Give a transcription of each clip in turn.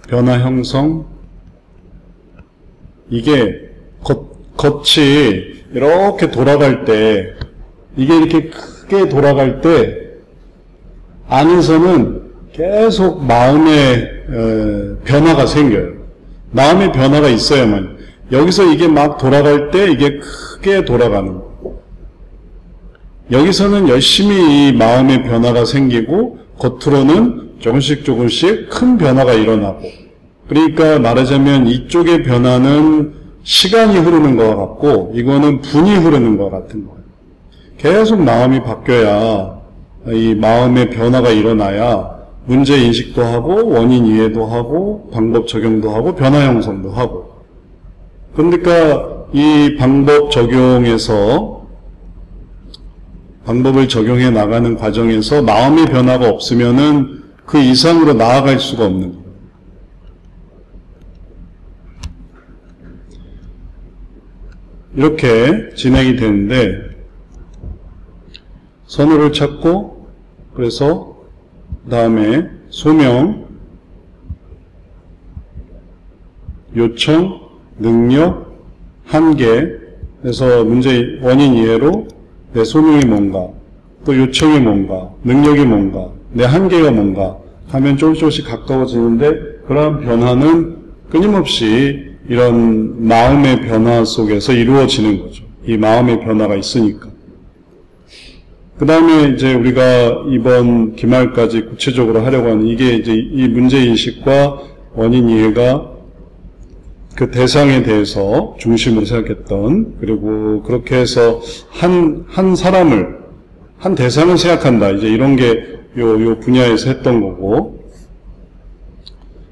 변화 형성. 이게 겉이 이렇게 돌아갈 때, 이게 이렇게 크게 돌아갈 때 안에서는 계속 마음의 변화가 생겨요. 마음의 변화가 있어야만. 여기서 이게 막 돌아갈 때 이게 크게 돌아가는 거예요. 여기서는 열심히 이 마음의 변화가 생기고 겉으로는 조금씩 큰 변화가 일어나고, 그러니까 말하자면 이쪽의 변화는 시간이 흐르는 것 같고 이거는 분이 흐르는 것 같은 거예요. 계속 마음이 바뀌어야, 이 마음의 변화가 일어나야 문제 인식도 하고 원인 이해도 하고 방법 적용도 하고 변화 형성도 하고. 그러니까 이 방법 적용에서, 방법을 적용해 나가는 과정에서 마음의 변화가 없으면은 그 이상으로 나아갈 수가 없는 거예요. 이렇게 진행이 되는데, 선호를 찾고, 그래서 다음에 소명, 요청, 능력, 한계. 그래서 문제 원인 이해로 내 소명이 뭔가, 또 요청이 뭔가, 능력이 뭔가, 내 한계가 뭔가 하면 조금씩 가까워지는데, 그러한 변화는 끊임없이 이런 마음의 변화 속에서 이루어지는 거죠. 이 마음의 변화가 있으니까. 그 다음에 이제 우리가 이번 기말까지 구체적으로 하려고 하는, 이게 이제 이 문제인식과 원인 이해가 그 대상에 대해서 중심으로 생각했던, 그리고 그렇게 해서 한 사람을, 한 대상을 생각한다. 이제 이런 게 요 분야에서 했던 거고,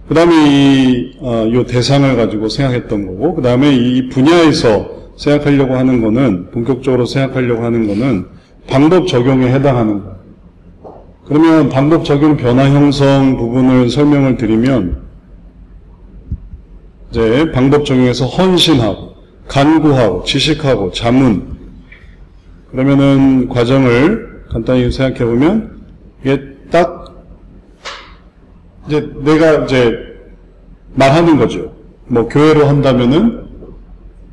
그 다음에 요 대상을 가지고 생각했던 거고, 그 다음에 이 분야에서 생각하려고 하는 거는, 본격적으로 생각하려고 하는 거는 방법 적용에 해당하는 거예요. 그러면 방법 적용 변화 형성 부분을 설명을 드리면, 이제 방법 적용에서 헌신하고, 간구하고, 지식하고, 자문. 그러면은 과정을 간단히 생각해 보면, 이게 딱, 이제 내가 이제 말하는 거죠. 뭐 교회로 한다면은,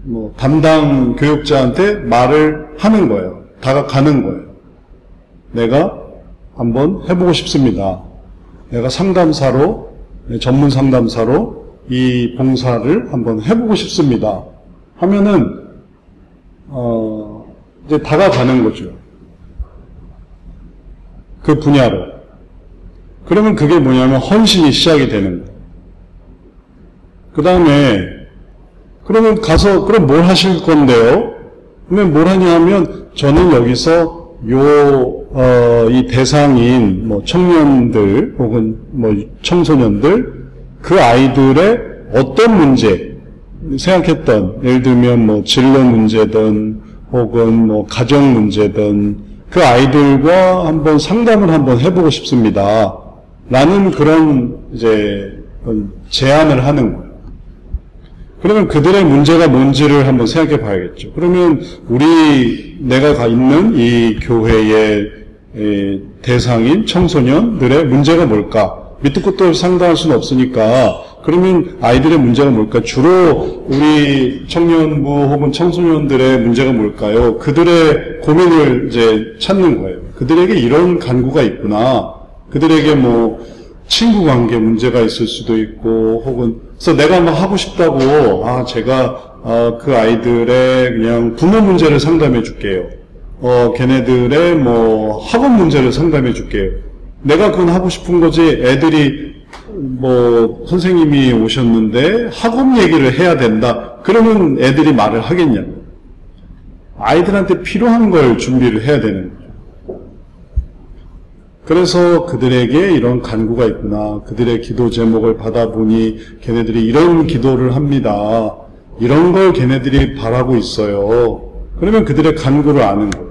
뭐 담당 교육자한테 말을 하는 거예요. 다가가는 거예요. 내가 한번 해보고 싶습니다. 내가 상담사로, 전문 상담사로 이 봉사를 한번 해보고 싶습니다. 하면은, 이제 다가가는 거죠. 그 분야로. 그러면 그게 뭐냐면 헌신이 시작이 되는 거예요. 그 다음에, 그러면 가서, 그럼 뭘 하실 건데요? 그러면 뭘 하냐 하면, 저는 여기서 이 대상인 뭐 청년들 혹은 뭐 청소년들, 그 아이들의 어떤 문제, 생각했던, 예를 들면 뭐 진로 문제든 혹은 뭐 가정 문제든 그 아이들과 한번 상담을 한번 해보고 싶습니다. 라는 그런 이제 제안을 하는 거예요. 그러면 그들의 문제가 뭔지를 한번 생각해 봐야겠죠. 그러면 내가 있는 이 교회의 대상인 청소년들의 문제가 뭘까? 밑도 끝도 없이 상담할 수는 없으니까, 그러면 아이들의 문제가 뭘까? 주로 우리 청년부 혹은 청소년들의 문제가 뭘까요? 그들의 고민을 이제 찾는 거예요. 그들에게 이런 간구가 있구나. 그들에게 뭐 친구 관계 문제가 있을 수도 있고, 혹은 그래서 내가 막 하고 싶다고, 제가 그 아이들의 그냥 부모 문제를 상담해 줄게요. 걔네들의 뭐 학원 문제를 상담해 줄게요. 내가 그건 하고 싶은 거지. 애들이 뭐 선생님이 오셨는데 학원 얘기를 해야 된다. 그러면 애들이 말을 하겠냐고. 아이들한테 필요한 걸 준비를 해야 되는 거죠. 그래서 그들에게 이런 간구가 있구나. 그들의 기도 제목을 받아보니 걔네들이 이런 기도를 합니다. 이런 걸 걔네들이 바라고 있어요. 그러면 그들의 간구를 아는 거예요.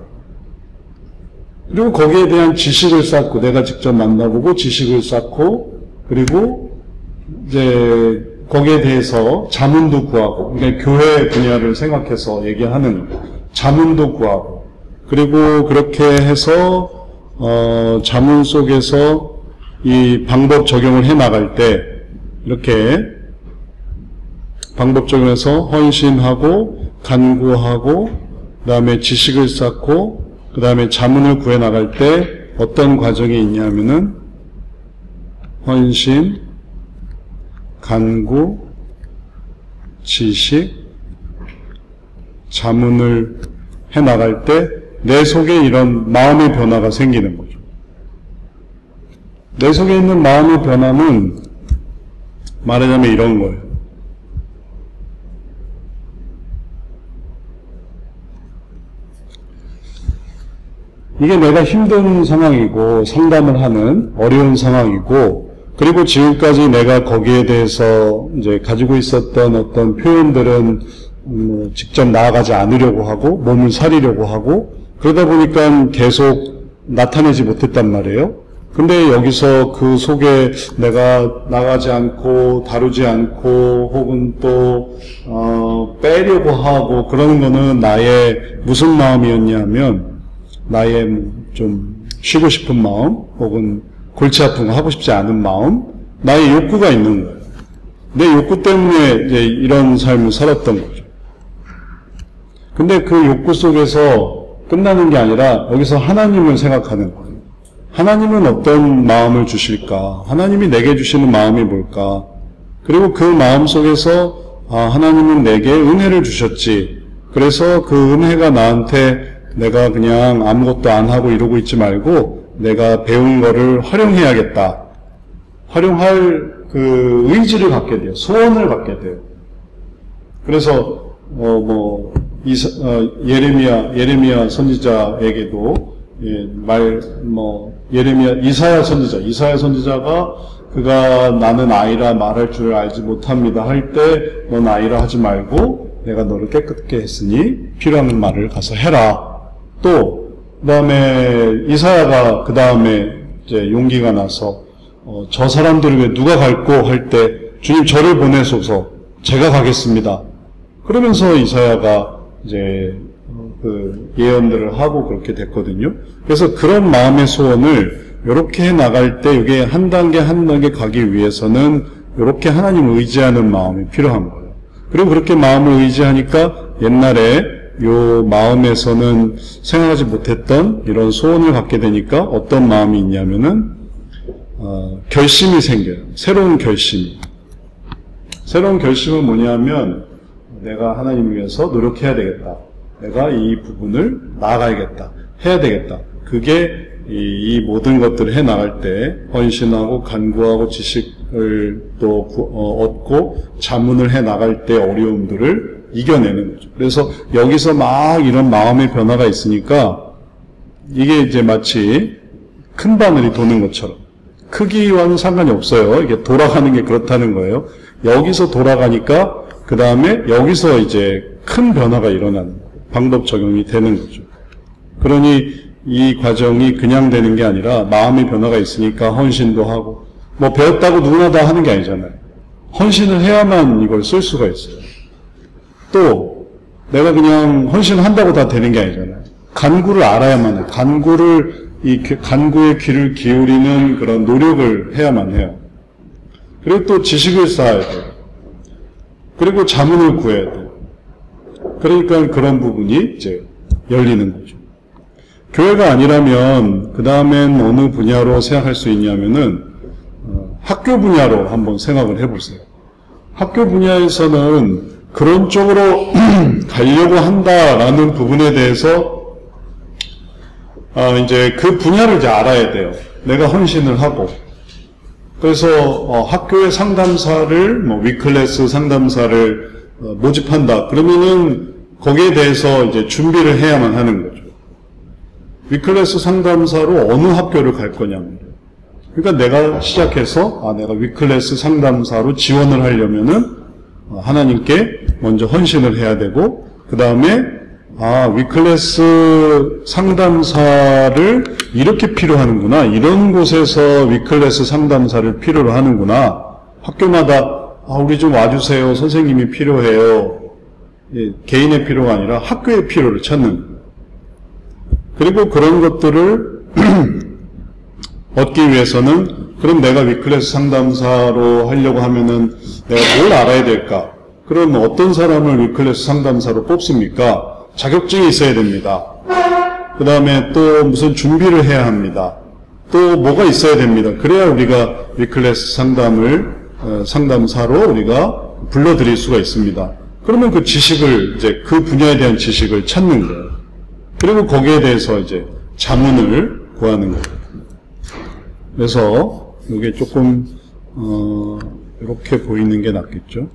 그리고 거기에 대한 지식을 쌓고, 내가 직접 만나보고 지식을 쌓고, 그리고 이제 거기에 대해서 자문도 구하고, 그러니까 교회 분야를 생각해서 얘기하는 자문도 구하고, 그리고 그렇게 해서 자문 속에서 이 방법 적용을 해 나갈 때 이렇게 방법 적용해서 헌신하고 간구하고 그 다음에 지식을 쌓고 그 다음에 자문을 구해 나갈 때 어떤 과정이 있냐면은 헌신, 간구, 지식, 자문을 해 나갈 때 내 속에 이런 마음의 변화가 생기는 거죠. 내 속에 있는 마음의 변화는 말하자면 이런 거예요. 이게 내가 힘든 상황이고 상담을 하는 어려운 상황이고 그리고 지금까지 내가 거기에 대해서 이제 가지고 있었던 어떤 표현들은 직접 나아가지 않으려고 하고 몸을 사리려고 하고 그러다 보니까 계속 나타내지 못했단 말이에요. 근데 여기서 그 속에 내가 나가지 않고 다루지 않고 혹은 또 빼려고 하고 그러는 거는 나의 무슨 마음이었냐면 나의 좀 쉬고 싶은 마음 혹은 골치 아픈 거 하고 싶지 않은 마음 나의 욕구가 있는 거예요. 내 욕구 때문에 이제 이런 삶을 살았던 거죠. 근데 그 욕구 속에서 끝나는 게 아니라 여기서 하나님을 생각하는 거예요. 하나님은 어떤 마음을 주실까? 하나님이 내게 주시는 마음이 뭘까? 그리고 그 마음 속에서 하나님은 내게 은혜를 주셨지. 그래서 그 은혜가 나한테 내가 그냥 아무것도 안 하고 이러고 있지 말고 내가 배운 거를 활용해야겠다. 활용할 그 의지를 갖게 돼요. 소원을 갖게 돼요. 그래서 예레미야 선지자에게도 이사야 선지자가 그가 나는 아이라 말할 줄 알지 못합니다 할 때 넌 아이라 하지 말고 내가 너를 깨끗게 했으니 필요한 말을 가서 해라. 또 그다음에 이사야가 그다음에 이제 용기가 나서 저 사람들에게 누가 갈고 할 때 주님 저를 보내소서 제가 가겠습니다. 그러면서 이사야가 이제 그 예언들을 하고 그렇게 됐거든요. 그래서 그런 마음의 소원을 이렇게 해 나갈 때 이게 한 단계 한 단계 가기 위해서는 이렇게 하나님을 의지하는 마음이 필요한 거예요. 그리고 그렇게 마음을 의지하니까 옛날에 요 마음에서는 생각하지 못했던 이런 소원을 갖게 되니까 어떤 마음이 있냐면은 결심이 생겨요. 새로운 결심. 새로운 결심은 뭐냐면 내가 하나님을 위해서 노력해야 되겠다. 내가 이 부분을 나아가야겠다. 해야 되겠다. 그게 이 모든 것들을 해 나갈 때 헌신하고 간구하고 지식을 또 얻고 자문을 해 나갈 때 어려움들을 이겨내는 거죠. 그래서 여기서 막 이런 마음의 변화가 있으니까 이게 이제 마치 큰 바늘이 도는 것처럼 크기와는 상관이 없어요. 이게 돌아가는 게 그렇다는 거예요. 여기서 돌아가니까 그 다음에 여기서 이제 큰 변화가 일어나는 방법 적용이 되는 거죠. 그러니 이 과정이 그냥 되는 게 아니라 마음의 변화가 있으니까 헌신도 하고 뭐 배웠다고 누구나 다 하는 게 아니잖아요. 헌신을 해야만 이걸 쓸 수가 있어요. 또 내가 그냥 헌신한다고 다 되는 게 아니잖아요. 간구를 알아야만 해요. 간구의 귀를 기울이는 그런 노력을 해야만 해요. 그리고 또 지식을 쌓아야 돼요. 그리고 자문을 구해야 돼요. 그러니까 그런 부분이 이제 열리는 거죠. 교회가 아니라면 그 다음엔 어느 분야로 생각할 수 있냐면은 학교 분야로 한번 생각을 해보세요. 학교 분야에서는 그런 쪽으로 가려고 한다라는 부분에 대해서 이제 그 분야를 이제 알아야 돼요. 내가 헌신을 하고 그래서 학교의 상담사를 위클래스 상담사를 모집한다. 그러면은 거기에 대해서 이제 준비를 해야만 하는 거죠. 위클래스 상담사로 어느 학교를 갈 거냐면 그러니까 내가 시작해서 내가 위클래스 상담사로 지원을 하려면은 하나님께 먼저 헌신을 해야 되고 그 다음에 위클래스 상담사를 이렇게 필요하는구나. 이런 곳에서 위클래스 상담사를 필요로 하는구나. 학교마다 우리 좀 와주세요. 선생님이 필요해요. 개인의 필요가 아니라 학교의 필요를 찾는 거예요. 그리고 그런 것들을 얻기 위해서는 그럼 내가 위클래스 상담사로 하려고 하면은 내가 뭘 알아야 될까? 그럼 어떤 사람을 위클래스 상담사로 뽑습니까? 자격증이 있어야 됩니다. 그 다음에 또 무슨 준비를 해야 합니다. 또 뭐가 있어야 됩니다. 그래야 우리가 위클래스 상담사로 우리가 불러드릴 수가 있습니다. 그러면 그 지식을, 이제 그 분야에 대한 지식을 찾는 거예요. 그리고 거기에 대해서 이제 자문을 구하는 거예요. 그래서 이게 조금, 이렇게 보이는 게 낫겠죠.